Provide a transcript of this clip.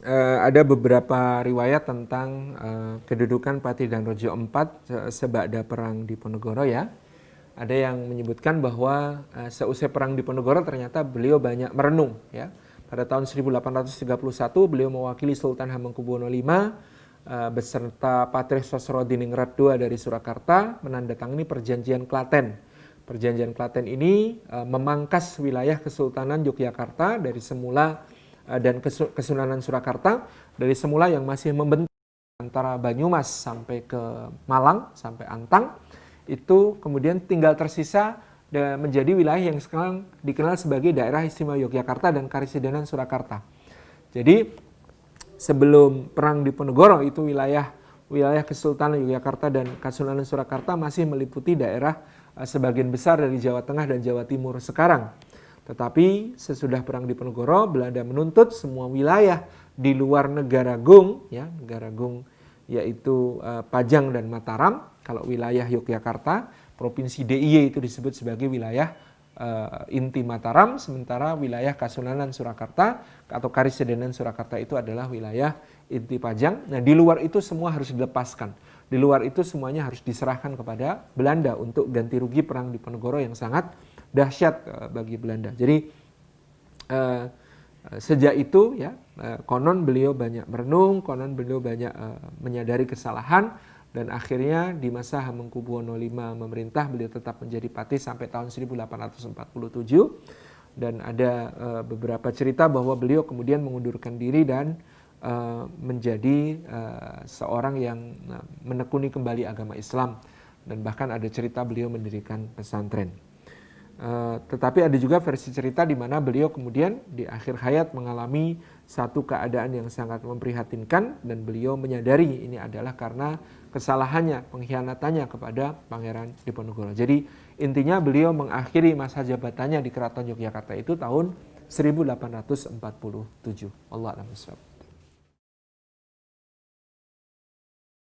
ada beberapa riwayat tentang kedudukan Patih dan Rojo IV sebada perang Diponegoro ya. Ada yang menyebutkan bahwa seusai perang Diponegoro ternyata beliau banyak merenung ya. Pada tahun 1831 beliau mewakili Sultan Hamengkubuwono V beserta Patih Sosrodiningrat II dari Surakarta menandatangani Perjanjian Klaten. Perjanjian Klaten ini memangkas wilayah Kesultanan Yogyakarta dari semula dan Kesunanan Surakarta dari semula yang masih membentang antara Banyumas sampai ke Malang sampai Antang, itu kemudian tinggal tersisa menjadi wilayah yang sekarang dikenal sebagai Daerah Istimewa Yogyakarta dan Karesidenan Surakarta. Jadi sebelum perang Diponegoro itu wilayah Kesultanan Yogyakarta dan Kesunanan Surakarta masih meliputi daerah sebagian besar dari Jawa Tengah dan Jawa Timur sekarang. Tetapi sesudah perang Diponegoro, Belanda menuntut semua wilayah di luar Negara Gung, ya, Negara Gung yaitu Pajang dan Mataram. Kalau wilayah Yogyakarta, Provinsi DIY itu disebut sebagai wilayah inti Mataram, sementara wilayah Kasunanan Surakarta atau Karesidenan Surakarta itu adalah wilayah inti Pajang. Nah, di luar itu semua harus dilepaskan. Di luar itu semuanya harus diserahkan kepada Belanda untuk ganti rugi perang Diponegoro yang sangat dahsyat bagi Belanda. Jadi sejak itu ya konon beliau banyak merenung, konon beliau banyak menyadari kesalahan, dan akhirnya di masa Hamengkubuwono V memerintah beliau tetap menjadi patih sampai tahun 1847. Dan ada beberapa cerita bahwa beliau kemudian mengundurkan diri dan menjadi seorang yang menekuni kembali agama Islam, dan bahkan ada cerita beliau mendirikan pesantren. Tetapi ada juga versi cerita di mana beliau kemudian di akhir hayat mengalami satu keadaan yang sangat memprihatinkan, dan beliau menyadari ini adalah karena kesalahannya, pengkhianatannya kepada Pangeran Diponegoro. Jadi intinya beliau mengakhiri masa jabatannya di Keraton Yogyakarta itu tahun 1847. Allah a'lam bishawab.